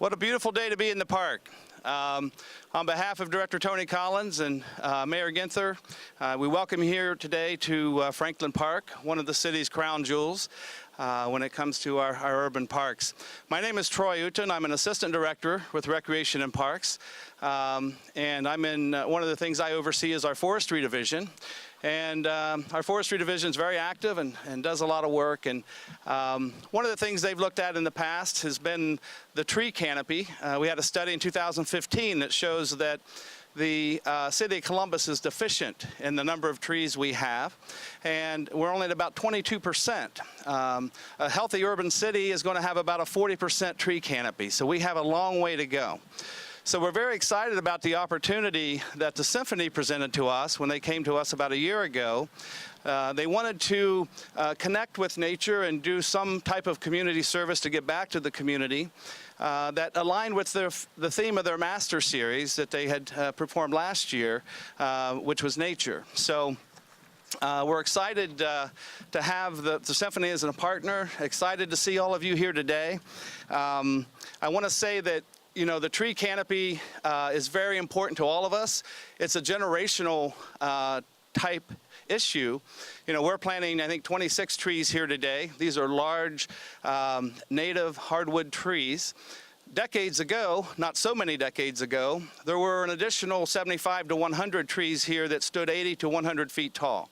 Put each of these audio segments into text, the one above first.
What a beautiful day to be in the park. On behalf of Director Tony Collins and Mayor Ginther, we welcome you here today to Franklin Park, one of the city's crown jewels when it comes to our urban parks. My name is Troy Uton. I'm an assistant director with Recreation and Parks, and I'm in one of the things I oversee is our forestry division. And our forestry division is very active and does a lot of work. And one of the things they've looked at in the past has been the tree canopy. We had a study in 2015 that shows that the city of Columbus is deficient in the number of trees we have, and we're only at about 22%. A healthy urban city is going to have about a 40% tree canopy, so we have a long way to go. So we're very excited about the opportunity that the Symphony presented to us when they came to us about a year ago. They wanted to connect with nature and do some type of community service to give back to the community that aligned with the theme of their master series that they had performed last year, which was nature. So we're excited to have the Symphony as a partner, excited to see all of you here today. I want to say that the tree canopy is very important to all of us. It's a generational type issue. We're planting, I think, 26 trees here today. These are large native hardwood trees. Decades ago, not so many decades ago, there were an additional 75 to 100 trees here that stood 80 to 100 feet tall.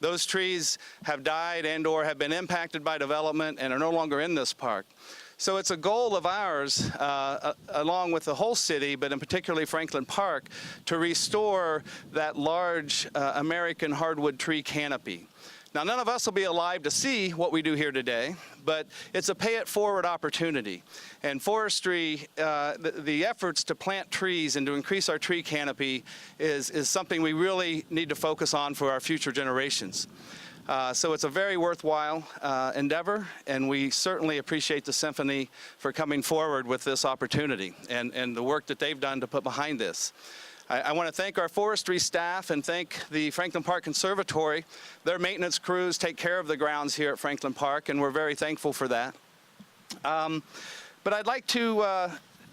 Those trees have died and or have been impacted by development and are no longer in this park. So it's a goal of ours, along with the whole city, but in particularly Franklin Park, to restore that large American hardwood tree canopy. Now, none of us will be alive to see what we do here today, but it's a pay-it-forward opportunity. And forestry, the efforts to plant trees and to increase our tree canopy is something we really need to focus on for our future generations. So it's a very worthwhile endeavor, and we certainly appreciate the Symphony for coming forward with this opportunity and the work that they've done to put behind this. I want to thank our forestry staff and thank the Franklin Park Conservatory. Their maintenance crews take care of the grounds here at Franklin Park, and we're very thankful for that. But I'd like to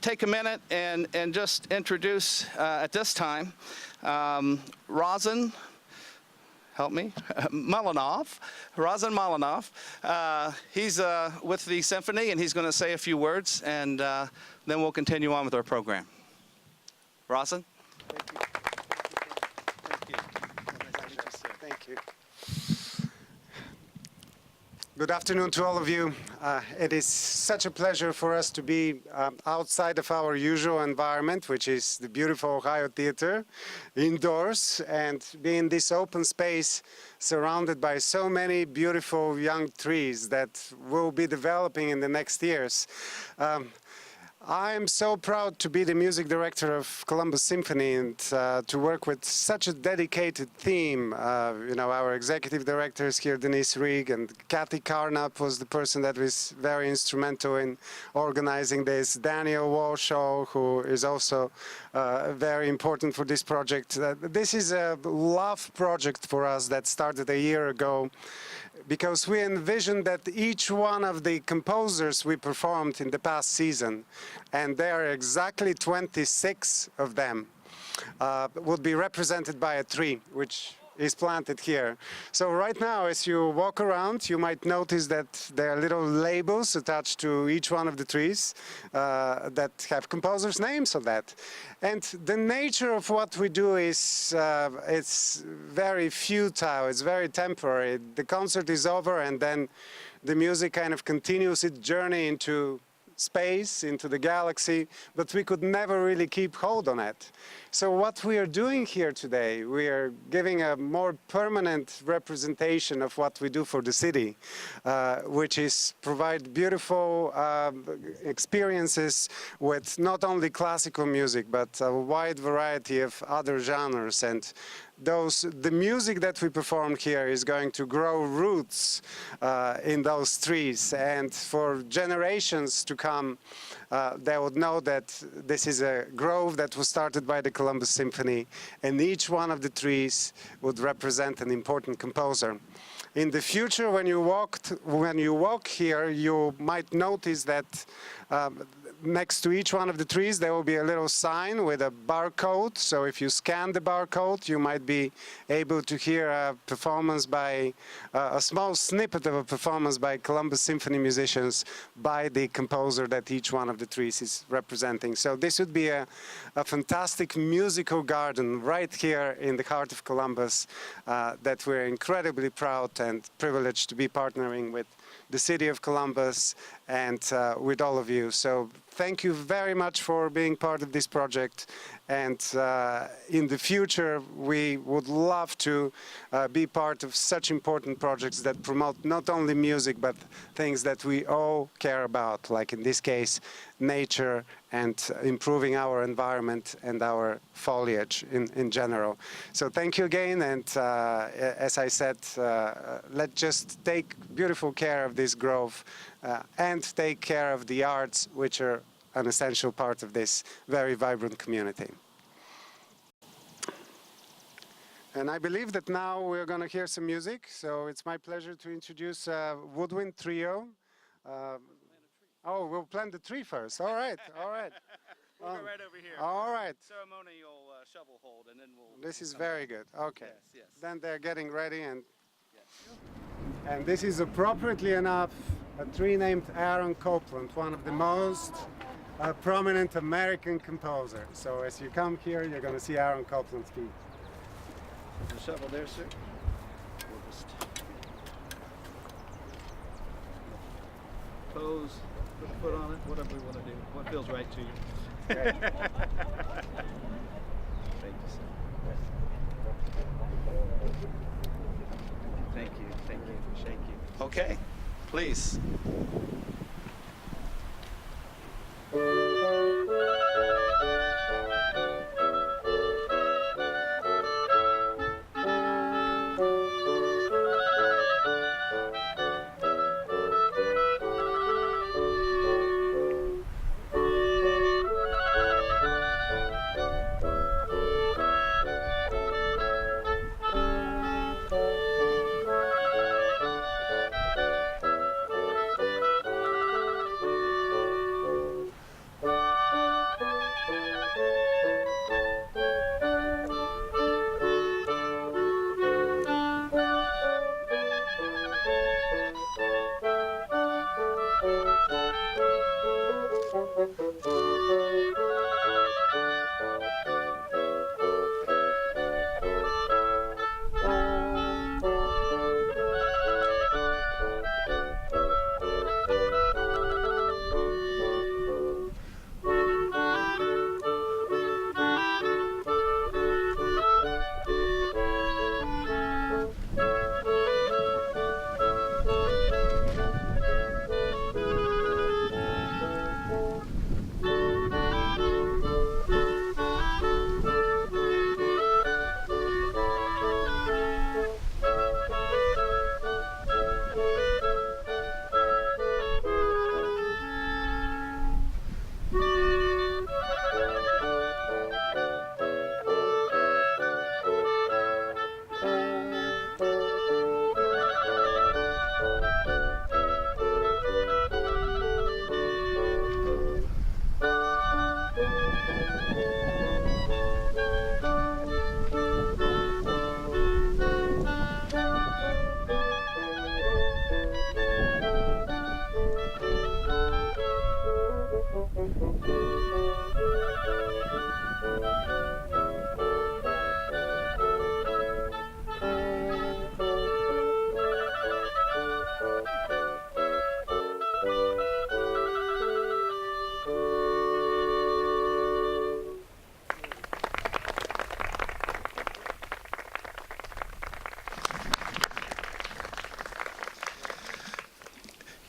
take a minute and just introduce at this time Razan. Help me, Malinov, Razan Malinov. He's with the Symphony, and he's going to say a few words, and then we'll continue on with our program. Razan? Thank you. Thank you. Good afternoon to all of you. It is such a pleasure for us to be outside of our usual environment, which is the beautiful Ohio Theater, indoors, and be in this open space surrounded by so many beautiful young trees that will be developing in the next years. I am so proud to be the music director of Columbus Symphony and to work with such a dedicated team. Our executive director is here, Denise Rigg, and Kathy Carnap was the person that was very instrumental in organizing this. Daniel Walshaw, who is also very important for this project. This is a love project for us that started a year ago, because we envisioned that each one of the composers we performed in the past season, and there are exactly 26 of them, would be represented by a tree, which is planted here. So right now, as you walk around, you might notice that there are little labels attached to each one of the trees that have composers' names on that. And the nature of what we do is it's very futile, it's very temporary. The concert is over, and then the music kind of continues its journey into space, into the galaxy, but we could never really keep hold on it. So what we are doing here today, we are giving a more permanent representation of what we do for the city, which is provide beautiful experiences with not only classical music, but a wide variety of other genres. And the music that we perform here is going to grow roots in those trees, and for generations to come, they would know that this is a grove that was started by the Columbus Symphony, and each one of the trees would represent an important composer. In the future, when you walk here, you might notice that next to each one of the trees, there will be a little sign with a barcode. So if you scan the barcode, you might be able to hear a performance by, a small snippet of a performance by Columbus Symphony musicians by the composer that each one of the trees is representing. So this would be a fantastic musical garden right here in the heart of Columbus that we're incredibly proud and privileged to be partnering with the city of Columbus and with all of you. So thank you very much for being part of this project. And in the future, we would love to be part of such important projects that promote not only music, but things that we all care about, like in this case, nature and improving our environment and our foliage in general. So thank you again. And as I said, let's just take beautiful care of this grove and take care of the arts, which are an essential part of this very vibrant community. And I believe that now we're going to hear some music. So it's my pleasure to introduce Woodwind Trio. Oh, we'll plant the tree first. All right, all right. We'll go right over here. All right. Ceremonial shovel hold, and then we'll... This is very good. Okay. Yes, yes. Then they're getting ready, and Yes. and this is appropriately enough a tree named Aaron Copland, one of the most prominent American composers. So as you come here, you're going to see Aaron Copland's key. The shovel there, sir. We'll just pose, put a foot on it, whatever we want to do. What feels right to you. Okay. Thank you, sir. Thank you, thank you, thank you. Okay, please.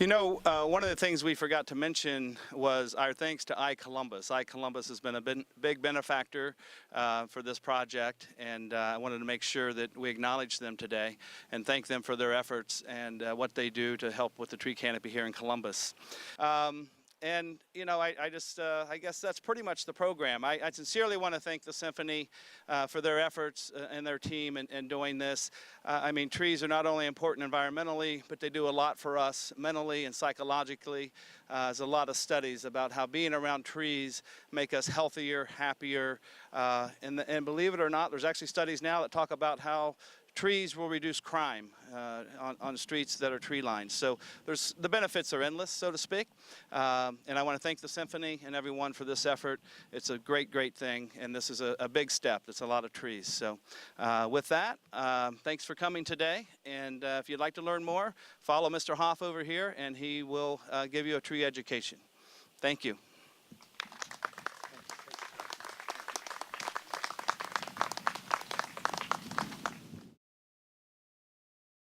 You know, one of the things we forgot to mention was our thanks to iColumbus. iColumbus has been a big benefactor for this project, and I wanted to make sure that we acknowledge them today and thank them for their efforts and what they do to help with the tree canopy here in Columbus. And you know, I guess that's pretty much the program. I sincerely want to thank the Symphony for their efforts and their team in doing this. I mean, trees are not only important environmentally, but they do a lot for us mentally and psychologically. There's a lot of studies about how being around trees make us healthier, happier, and believe it or not, there's actually studies now that talk about how trees will reduce crime on streets that are tree lined. So the benefits are endless, so to speak. And I want to thank the Symphony and everyone for this effort. It's a great, great thing, and this is a big step. It's a lot of trees. So with that, thanks for coming today. And if you'd like to learn more, follow Mr. Hoff over here, and he will give you a tree education. Thank you.